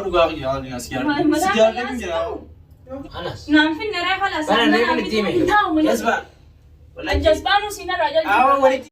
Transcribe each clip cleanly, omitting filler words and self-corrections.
رجع يا لينا سيارة سيارة خلاص نعم في النراي خلاص أنا نعمل التيم يسبع الجسبان وسينا راجل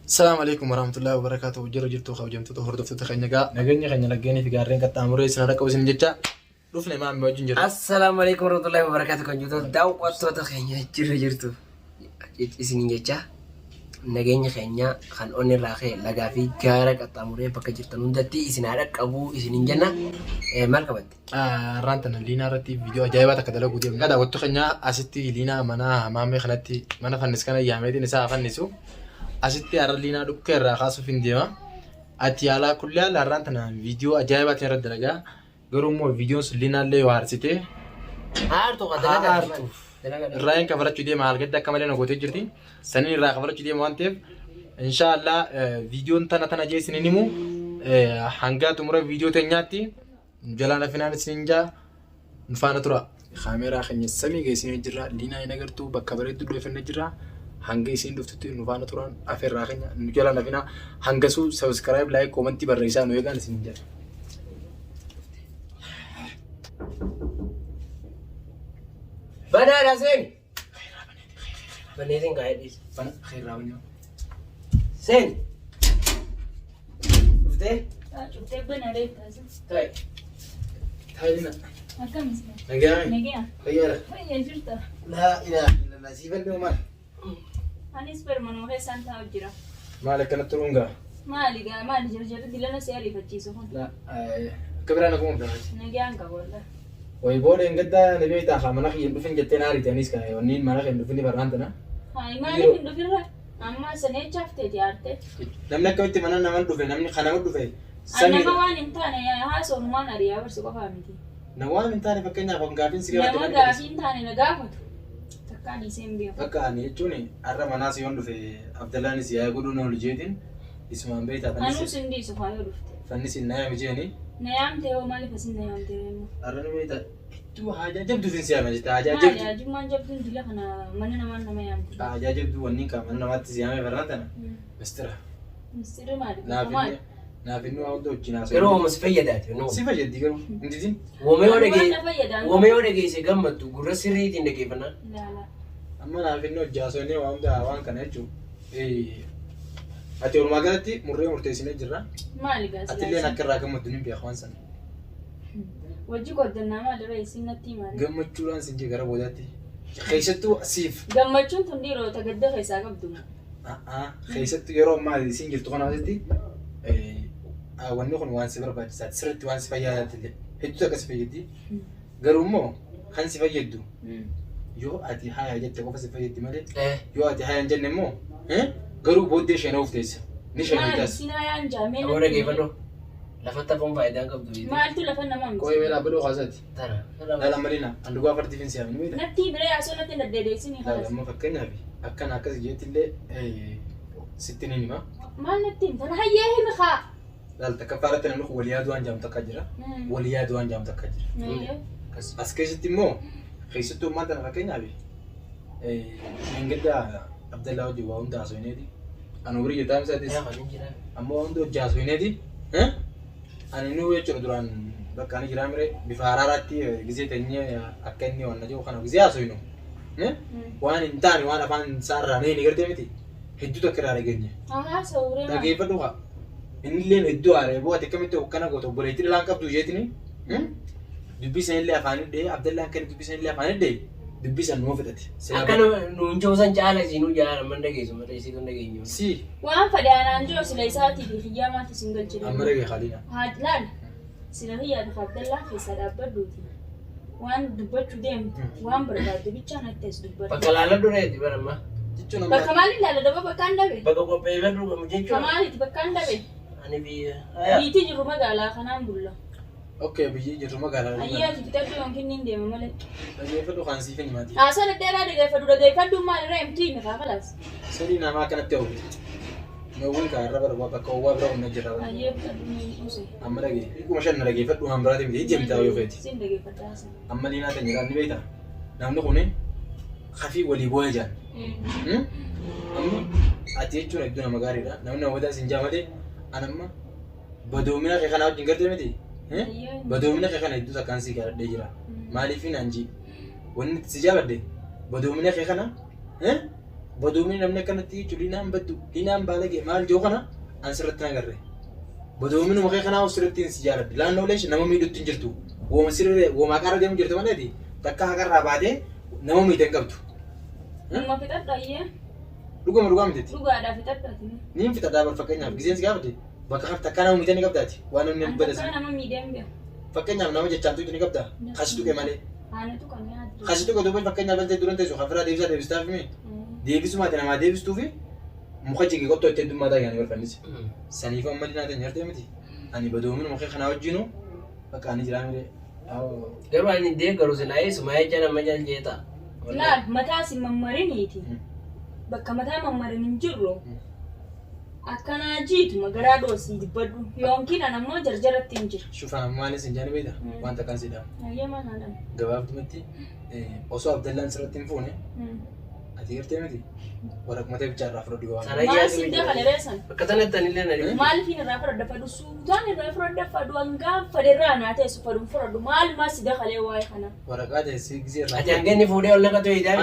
السلام عليكم ورحمة الله وبركاته. جرجرتو خوجمتو هردفتو تخنيغا نغني خني لغني في غارين كتامرو سنا ركو سن جتا رفنا ما موجين جرا. السلام عليكم ورحمة الله وبركاته. كنجتو داو قطو تخنيا جرجرتو اسنين جتا نغني خنيا خان اوني راخي لغا في غارا كتامرو بك جرتن ندتي اسنا ركبو اسنين جنا مالكبت رانتنا لينا رتي فيديو اجايبا تكدلو غودي غدا وتو خنيا اسيتي لينا منا مامي خنتي منا فنس كان ياميدي نسا فنسو asitti arliina dhukke irraa kaasuuf hin deema. Ati yaalaa kullee alaarraan tana viidiyoo ajaa'ibaatiin irra dalagaa. Garuu immoo viidiyoon sun liinaallee yoo aarsite aartuuf irraa hin kafalachuu deema. Haalgadda akka malee na gootee jirti. Saniin irraa kafalachuu deema waan ta'eef inshaallah viidiyoon tana jeesin hin himu hanga xumura viidiyoo teenyaatti jalaan afinaan isin jaa nufaana tura. Kaameeraa keenya samii geessinee jirra. Liinaa hin agartuu bakka bareedduu dhoofannee jirra. hanga isin dhuftutti nu faana turan afeerraa keenya nu jala nafina hanga su subscribe like comment barreessaa nu eegan isin jedha. Banana sen baneesin gaayedis Bana khairaa bani sen ufte شفتي بنا ريت هذا tay tayina أكمل اسمه nagaya نجيا khayara هي جرتا la ilaha illallah sifan do mal أنا سبر منو هي سانتا وجرا malaka na turunga ما لي جرجر دي لنا سيالي فتشيسو la kabra na kum da نجيا عنك والله way bole ngada nabi ta khamana khiin dufin jetten ari tanis ka yonin mana khiin dufin barantana هاي ما لك إنه فيرا أما سنة شافت تيارته namni akka itti mana naman dhufe namni kana dhufe أنا ما وان إنتاني يا هاسون ما نريا بس بقى فهمتي nawaan intaane fakkeenyaaf hangaafin si nama gaafiin taane na gaafatu takkaan iseen beeku akka ani jechuun har'a manaa si yoon dhufe Abdallaan si yaa godhuu noolu jeetiin isumaan beektaa anuu sindiisu faayoo dhufte fannisi na yaami jeeni na yaamte hoo maaliif asin na yaamte reemu har'a nu beektaa iddoo haajaa jabduutiin si yaame jetta haajaa maali jabdu ajummaan jabduun dila kana mana namaan nama yaamte haajaa jabduu wanniin kaa mana namaatti si yaame barnaan tana mistira mistiri maali naafinnu haa hundi wajjin haasa'u yeroo mas fayyadaati no si fayyaddi garuu hinditiin womee yoo dhageesse gammaddu gurra sirriitiin dhageeffannaa amma naafinnu wajjin haasa'u waa hunda waan kana jechuun ati walumaa galatti murree murteessinee jirra maali ati illee akka irraa gammaddu ni beeku waan sana wajji qoddannaa maali reessin natti maali gammachuudhaan sin jee gara boodaatti keessattuu siif gammachuun tun dhiirota gadda keessaa qabdu keessattuu yeroo ammaa isin jirtu kana asitti wanni kun waan si barbaachisaati sirriitti waan si fayyadaati hedduu akka si fayyaddi garuu immoo kan si fayyaddu yoo ati haaya jette qofa si fayyaddi malee yoo ati haaya hin jenne immoo garuu booddee ishee na ufteessa ni ishee maali miidhaas sinaa yaan jaamee yoo dhageeffannoo lafatti hafuun faayidaan qabdu maaltu lafa namaa miti qo'ee meelaa badoo kaasaati tana dhaala malina andugaa fardiif hin siyaamini miidha natti biree asoo natti daddeedeessinii dhaala kaas amma fakkeenyaaf akkana akkas jeetti illee sitti ni hima maal natti himta hayyee himi haa dhaala takka faaratti namni kun walii yaaduu waan jaamu takka jira walii yaaduu waan jaamu takka jira as keessatti immoo keessattuu ummaan tana fakkeenyaaf engedda Abdallaa hojii waa hunda haasofneeti ani umurii jetaa misaatis ammoo hunda hojii haasofneeti ani nu jechuudha duraan bakka ani jiraa mire bifa haraaraatti gisee teenyee akka inni waan jiru kana gisee haasofnu waan hin taane waan afaan isaarraa ni gartee miti hedduu takka irraa dhageenye dhageeffadhu haa inni illee hedduu haaree bu'aate akkamitti akkana goote obboleettii dhalaan qabdu jeetini dubbisan illee afaan hidhee Abdallaan kan dubbisan illee afaan hidhee dubbisan nuu fedhate. akkana nuun joosan caala isinuu jaala man dhageessu malee isiitu dhageenyu Si waan fadhe anaan jiru sila isaatii fi hiyyaa maatti sin galchine amma dhagee khaliina. laal sila hiyyaa fi Abdallaa keessa dhaabbadduuti waan dubbachuu deemtu waan barbaaddu bichaa natti as dubbatu bakka laala dureetti baramma Jechuun bakka maaliin laala daba bakkaan dhabe bakka qopheeffadhu jechuudha maaliiti bakkaan dhabe ani biyya biitii jiru magaalaa kanaan bulla okay biyyi jirru magaalaa. ayyaati kitabbi yookiin hin deema malee Dhageeffadhu kan siif hin himaati. haasa dhedheeraa dhageeffadhu maalirraa himtii miti kalaas Sadii namaa kanatti hawwatu. Nawwan kaarra barbaada bakka hawwaa bira humna jira. ayyee bitadhu ni use Amma dhagee kuma shan dhageeffadhu waan biraati miti ijjamtaa yoo feeti. sin dhageeffadhaasa Amma liinaa ta'e jiraan ni beektaa? Namni kun hafii walii bu'aa jaan. Amma ati jechuun hedduu nama gaariidha. Namni hawwataa sin jaamate anamma Badoomina kee kana wajjin gartee miti. Badoomina kee kana hedduu takkaan si gaadhee jira. Maaliif anji wanni si jaaladhe badoomina kee kana badoomina namni akkanatti jechuun dinaan baddu dinaan baalagee maal joo kana an sirratti nagarre. Badoomina mukee kana sirratti si jaaladhe laannoolee nama miidhutti hin jirtu. Wooma sirree wooma qarra deemu jirtu maleeti takka haqarraa baatee nama miidhan qabdu. Nama fixadha Dhugaa miti. Dhugaadhaa fixadhaati. Niin fixadhaa bar fakkeenyaaf giseen si gaafate bakka kan takka nama miidhan ni qabdaati waan namni badasi. Takka nama miidhan bira. Fakkeenyaaf nama jechaan tuuti ni qabdaa kasi tuqe malee. Aanatu kan yaadu. Kasi tuqe duuba fakkeenyaaf baltee duran teessu kan firaa deebisaa deebistaaf himi. Deebisumaati namaa deebistuufi muka jigee qottoo itti heddummaa taa'anii barfannisi. Saniif amma dinaa ta'e nyartee miti. Ani badoomina mukee kanaa wajjinu bakka ani jiraa mire. Garuu ani deeggaru silaayee sumaayee jala majal jeeta. Laal mataa si mammariniiti. Bakka mataa mammarin hin jirru. Akkanaa jiitu magaraa dhoosii dibbadhu. Yookiin ammoo jarjaratti hin jiru. Shufaan maanis hin jaani beekta wanta kan sidhaa. Ayyaama haadha. Gabaabdumatti osoo Abdallaan sirratti hin fuune ati gartee miti waraquma ta'e bichaa irraa fudhadhu gabaabduu. Maal si dabalee reessan? Akka sanatti anillee na dhibu. Maaliif irraa fudhadha fadhu suutaan irraa fudhadha fadhu hangaan fadirraa naa teessu fadhu fudhadhu maal maa si dabalee waa'ee kana? Waraqaa teessee gisee irraa. Ati hanganni fuudhee ol naqatu hiidhaan.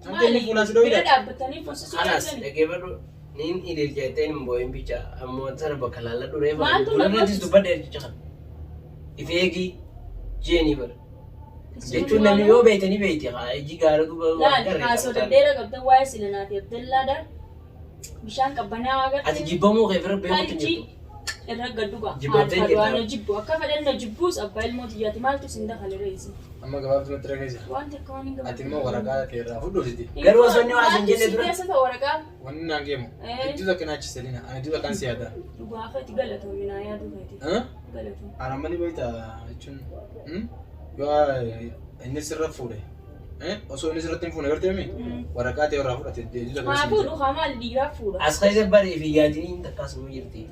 Hanganni fuulaan si dhoowwidha. Dhaabbatanii fuusisuu Alas dhaggeeffadhu niin ilil jettee hin boo'in bicha ammoo sana bakka laalla dhuree Maaltu fuularrattis dubbadha jecha kana. Ifeegii jeenii bara. Jechuun namni yoo beeytanii beeyti haa ijji gaara duuba Laal haasoo daddeera qabdan waa'ee silinaati Abdallaadha. Bishaan qabbanaa'aa agartee. ati jibbamuu kee fira beekuutu jirtu. Irra gadduga. Jibbattee jirta. Waan jibbu akka fedhan na jibbuus abbaa ilmoo xiyyaati maaltu sin dakale reesi. Amma gabaabdumatti rageessa. Wanti akka waan hin gabaabne. Ati immoo waraqaa kee irraa fudhuusiti. Garuu osoo inni waa sin jenne dura. Keessa ta'u waraqaa. Wanni naan geemu. Iddoo takka naachise lina. Ani iddoo takkaan si yaada. Dhugaa feeti galatoomii naa yaaduu feeti. Galatoomii. Ana mani beekta jechuun yoo inni sirra fuudhe osoo inni sirratti hin fuune gartee mi waraqaa ta'e irraa fudhate iddoo takka Maa fuudhu haa maal dhiiraa fuudha. As keessa baree fi yaadiniin takkaas nu jirti.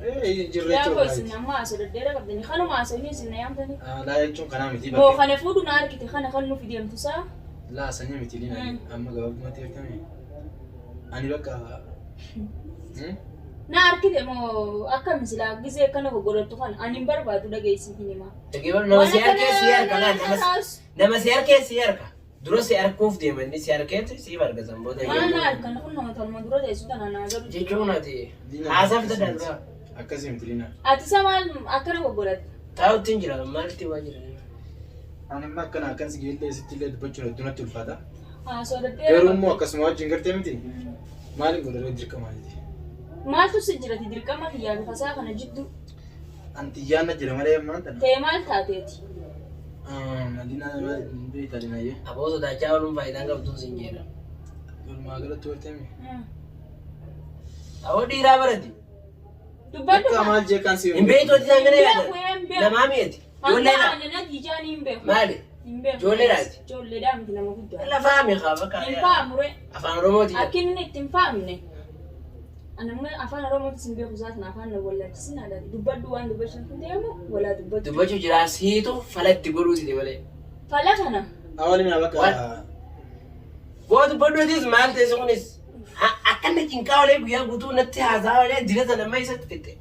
jirre Yaa jechuudha. isin amma haasoo daddeera qabdanii kanuma haasoo inni isin na yaamtanii. Laa jechuun kanaa miti Moo kana fuudhu na argite kana kan nuuf deemtu saa. laa sanyii miti lina amma gabaabdumatti gartee ani bakka Na argite moo akka misilaa gisee kana goggorattu kana ani hin barbaadu dhageessi hin himaa. Dhaggeeffadhu nama si harkee si harka laal nama si harkee si harka. Dura si harkuuf deemanni si harkeetti si argatan booda Waan na argan kun nama tolma dura teessu tana naa galu. jechuun ati haasaaf ta'an dura akkasii miti lina. Ati isa maal akkana goggoratte? taa'utti hin jira maalitti waa jira. Ani amma akkana akkan si geellee sitti illee dubbachuun hedduunatti ulfaata. Haasoo daddeera. Garuu immoo akkasuma wajjin gartee miti maaliin godhanii dirqamaa jiti. Maaltu si jirati dirqama kiyyaa bifasaa kana jidduu Anti yaanna jira malee ammaan tana. ta'e maal taateeti? Lina beektaa linayyee. Aboo sodaachaa ooluun faayidaan qabdu sin jedha. Walumaa galatti wartee mi. Aboo dhiiraa barati. Dubbadhu Akka maal jeekaan si Hin beektu ati isaan gana yaada. Namaa mi'eeti. Ijoolleedha. Hanga ijaan hin beeku. Maali? Hin beeku. Ijoolleedhaati. Ijoolleedhaa miti nama guddaa. Lafaa miiqaa bakka Hin faamure. afaan Oromooti. Akka inni itti hin faamne. Anamma afaan Oromootis hin beeku isaati afaan na wallaachisin haadha. Dubbadhu waan dubbachan kun deemu walaa dubbadhu. Dubbachuu jira siitu falatti godhuuti malee. Fala kana. awalina bakka Boo dubbadhuutis maal teessu kunis akka inni cinqaa olee guyyaa guutuu natti haasaa olee dirata nama isatti fitte.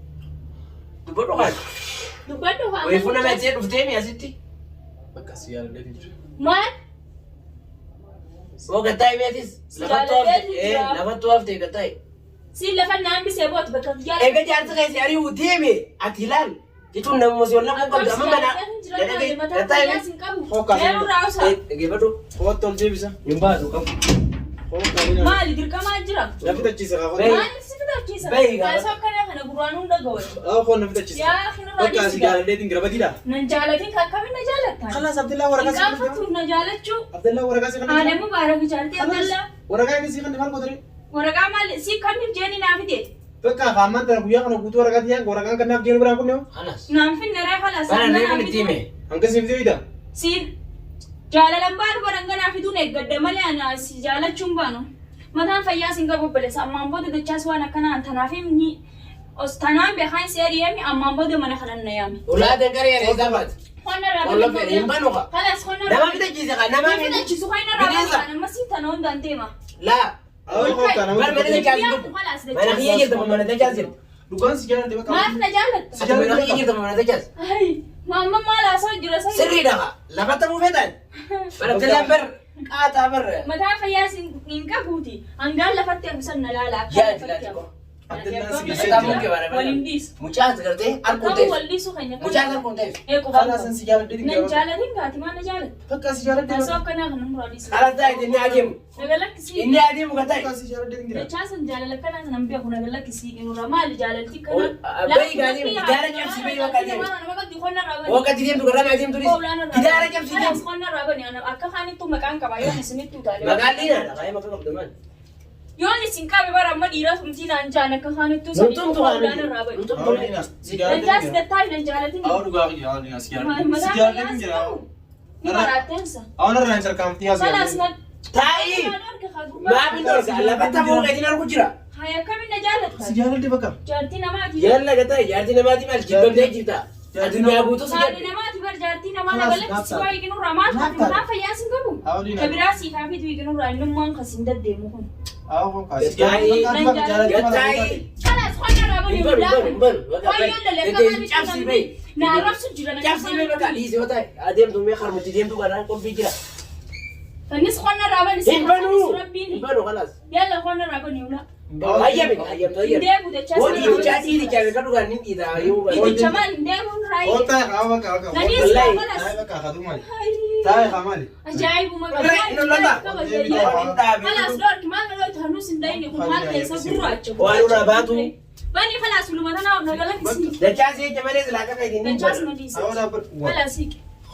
Dubbadhu haati. Dubbadhu haa. Weefuu nama itti dhuftee mi asitti? bakka si yaaladee hin jiru. Maal? Boo gattaa himeetis lafattuu haftee gattaa. Si lafa naan bisee boot bakka guyyaa. Egaa jaarsa keessi ari'uu deeme ati ilaal jechuun nama mosii ol lafa qabdu amma mana gattaa himees. Dhaggeeffadhu. Hoottu ol deebisa. Hin baatu qabu. Maali dirqamaa jira? Na fitachiisa kaa Bayi. hoottu. Maali si fitachiisa? Bayi gaa. Kaasoo akkana kana gurraan hunda gawwan. Hoottu na fitachiisa. Yaa hin Bakka raadisi si gaa. jaaladheetiin gara badiidha. Nan jaalatin kakkamin na jaalattan. Kalaas Abdallaa waraqaa si kan Gaafatu na jaalachuu. Abdallaa waraqaa si kan Haadha mubaarak jaaltee Abdallaa. waraqaa inni si kan maal godhani. Waraqaa maal si kamiif jeeni naa fide? Bakka haamman tana guyyaa kana guutuu waraqaa tiyaan waraqaan kan naaf jeenu biraan kunne Alas. Naan finne ree kala Bara sana reefu itti hime. hanga siif deebida. Si jaalalan baadhu baranganaa fiduun eeggadda malee ana si jaalachuun baanu. Mataan fayyaa sin qabu bilisa ammaan booda dachaas waan akkanaan tanaaf himni tanaan beekaan si ari'eemi ammaan booda mana kanan na yaami. Ulaatiin qaree reessaa baati. Qonna Walla fedhe hin banu qa. Kalas qonna Nama fitachiisa qa nama Nama fitachiisu qonna raabaa nama si tana hundaan deema. laa. Awal hoottaa nama Bara mana dachaasin dhufu. Mana kiyya jirtu mana dachaasin jirtu. Dhugaan si jaaladde bakka. Maaf na jaalatta. Ati mana kee jirta mana tajaas. Ay, mamma maal haasoo jira sa. Sirriidha lafatti mufeetan. Barattoota bar qaaxaa bar. Mataa fayyaa hin qabuuti. Hangaan lafatti hambisan na laala. Yaati laati ko. Waliin dhiisu. Mucaa gartee arguun Qabu wal dhiisu kan nyaata. Mucaa arguun ta'eef. Khalaasan si jaaladde Nan jaaladin gaati maal na jaalatta. Bakka si jaaladde. Haasoo akkanaa kan namuraa dhiisu. Alataa inni adeemu. Nagalakkisii. Inni adeemu kan ta'e. Bakka si jaaladde dingira. Dachaasan jaalala kanaa kan beeku nagalakkisii ginurra maali jaalalti kana. Bayi gaadii gidaara cabsi bayi wakka deemu. Wakka deemtu garaan adeemtu dhiis. Gidaara cabsi deemu. Qonna raabani akka kaanittu maqaan qaba yoo isinitti utaale. Maqaan dhiinaadha kaayee maqaa qabda maali. Yoon isin qabe bara amma dhiira sumtiinaan jaan akka kaanittu Numtumtu qonna raabani. Dachaas gattaa hin jaalatin. Awwa dhugaa kiyya awwa dinaa si jaaladde. Si jaaladde dingira. Ni baraateensa. Awwa narraa hin sarkaamtii haasoo. Kalaas na. Taa'ii. Maafin dorsa lafatti muuqeetiin argu jira. Hay akkamiin na jaalatta. Si jaaladde bakka. Jaartii namaati. Yalla gataa jaartii namaati maal jibbamtee jirta. Addunyaa guutuu si Jaartii namaati bar jaartii namaa nagalakkisi waa hiikinurraa maal taate mataa fayyaa sin qabu. Kabiraa siikaa fitu hiikinurraa innummaan kasin daddeemu kun. Awwa si jaaladde bakka jaaladde bakka. Kalaas qonna raabani Hin banu Wayyoo lalee cabsi bayi. na arrabsu jira na Cabsi bayi bakka dhiisee yoo ta'e adeemtu mee harmutti deemtu garaan qolfii jira. Tannis qonna raabani Hin banu. rabbiin Hin banu kalaas. yalla qonna raabani ula Hayyame hayyamtu hayyame. deebu dachaa Wani ijaa dhiiri jaabe kan dhugaan ni dhiitaa yoo baay'ee. idichaman deebuun raayi Oota haa bakka bakka. Nanis Wallahi. kalas Taa'ee bakka haa dumaali. Taa'ee haa maali. ajaa'ibuma kalas dorki maal galoo tanus hin dayne kun maal keessa gurraacha Waan irraa baatu. bani kalas ulumata na nagalakkisi Dachaa see jamalee silaa akka fayyadin ni dachaas banu. madiisa Awwa daa kalas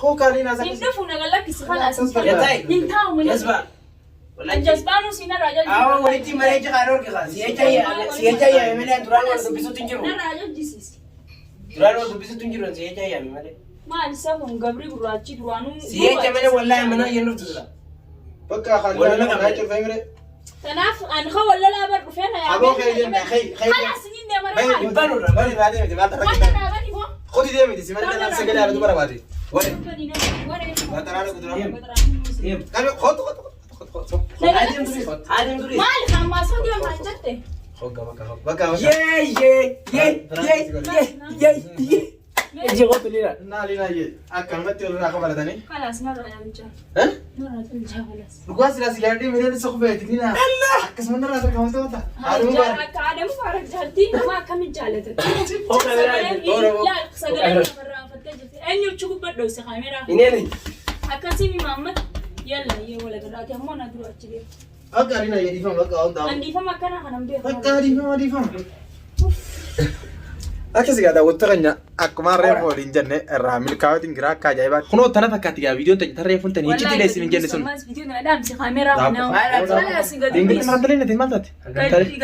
hoo kaaliin haasa. hin dhufu nagalakkisi kalas Yatai. hin taa'u Yasba. Ajasbaanu sina raajal Awa walitti maree jira roorke kaa si'echa yaame malee duraan wal dubbisuutu hin jiru. na raajal jisiisi Duraan wal dubbisuutu hin jiru si'echa yaame malee. maal isa kun gabri gurraachi duraanuu Si'echa malee wallaahi mana yennu tura. Bakka kaaliin haa cufee mire. kanaaf an ka wallolaa bar dhufee na Aboo kee deemna kee. kalas niin deemara maal Ibbanurra Bani baadee miti maal tarra wanta kitaa. dhaabani moo Koti deemiti si malee kanaan sagalee haala dubara baate. Wale. Bataraadha kuduraa. Deem. Kabe kotu. Adeem turis. Adeem turis. maal hammaasoo deemaa jette Hogga bakka bakka. Yee. Ejjeeqootu lira. Naali akkanumatti walirraa akka baratanii. kalas na raajal jaa Eh? na raajal jaa kalas Dhugaa sidaa si jaaladde miidhagina isa qofeeti nina. Akkasuma narraa sarkamamtee wanta. Haadhuma baara. akka aadamu faara jaartii namaa akkamiin jaalatan Hooqa biraa. sagalee namarraa fattee jirti eenyuchi gubbadhoo isa kaameraa Ineeni. akkasii Muhammad yalla yee wala gadaati ammoo na dura achi deema Akka alina dhiifama bakka hundaa. andiifama akkana kanan beeku Bakka dhiifama. Akkasii gaa daawwattoota keenya akkuma reefu waliin jenne irraa milkaa'ootiin gira akka ajaa'ibaa. Kunoo tana fakkaatti gaa viidiyoon tanya tarree fuuntanii ijjitti leessin hin jenne sun. viidiyoon na dhaamsi kaameraa kanaa kalas Dingil maandalee nati maal taate?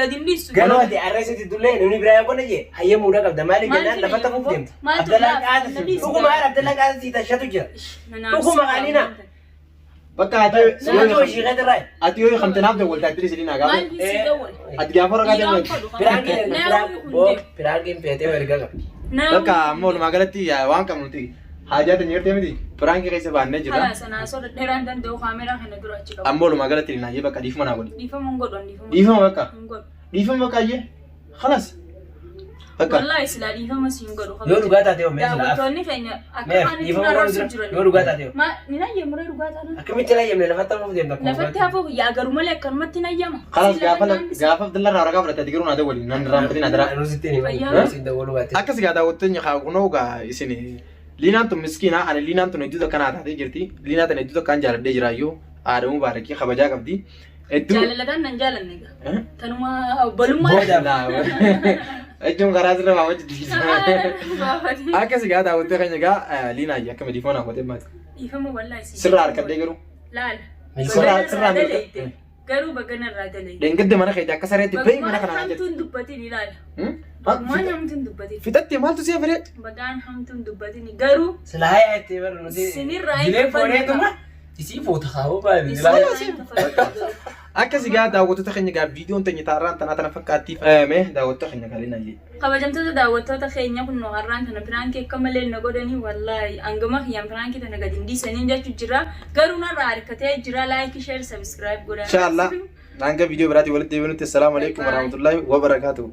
gadi hin dhiistu Ganoo ati arreessiti dullee namni biraa yoo qonna jee hayyee muudaa qabda maali jennaan lafa ta'uuf deemta. Abdallaan qaasa dhuguma Abdallaan qaasa si tashatu jira. Dhuguma qaaliina. Bakka Nama too ishii qeetirraa. ati yoo kamtanaaf dawwaltaa itti dhiisanii naa gaafa. Ati gaafa ragaa deemaa. Piraankiin feetee erga qaba. Bakka ammoo walumaa galatti waan qabnu nuti haajaa tanya jirtee miti piraankii keessa baannee jira. kalas anaa soda dheeraan danda'u kaameraa kana dura achi qabu Ammoo walumaa galatti naajee bakka dhiifama naa godhi. dhiifama hin godhu Dhiifama bakka. hin godhu Dhiifama bakka ayyee. Khalas. Bakka. wallahi silaa dhiifama si hin godhu Yoo dhugaa taatee oo meeshaa laaf. daawwattoonni keenya akka Meef ani dhiifama tuna godhu raabsu jira. jiran Yoo dhugaa taatee oo. ni nayyamuree dhugaa taana Akkamitti layyamne lafatti hafuuf deemta. lafatti hafuu yaa garuu malee akkanumatti nayyama Khalas gaafa Abdallaan ragaa fudhatte ati garuu naa dawwali nan raamfatiin adara. Nusitti ni Akkasii gaa daawwattoonni haa kunoo gaa isin liinaan tun miskiina ani liinaan tun hedduu akkanaa taatee jirti. Liinaa tun hedduu akkaan jaaladhee jiraayyuu Aadamuu Baarakii kabajaa qabdi. Hedduu. jaalalataan nan jaalanne gaa tanuma obbolummaa Ejjuun karaa sirra maa hojjetu. Akkasii gaa daawwattee keenya gaa liinaa akkami dhiifama naa godhee maati. dhiifama wallahi si Sirraa harkadhee garuu. laala Sirraa garuu baganarraa dalayte Dengedde mana keetii akka sareetti bahi mana kanaa jedhu. hamtuun dubbatiin ilaala bagaan hamtuun dubbatiin Fixatti maaltu si'a fedhe? bagaan hamtuun dubbatiin garuu Silaa yaa itti barru nuti. sinirraa Dilee fooneetuma. Isii foota haa'uu baay'ee. Akkasii gaa daawwattoota keenya gaa viidiyoon tanya taarraan tanaa tana fakkaattii mee daawwattoota keenya gaarii naayyee. kabajamtoota daawwattoota keenya kun har'aan tana piraankii akka malee na godhanii wallaahi hangama kiyyaan piraankii tana gadi hin dhiisanii jechuu jira garuu narraa harkatee jira laayikii sheer sabiskiraayib godhaa. Inshaallah hanga viidiyoo biraatii walitti deebinutti assalaamu alaikum warahmatullaahi wabarakaatuh.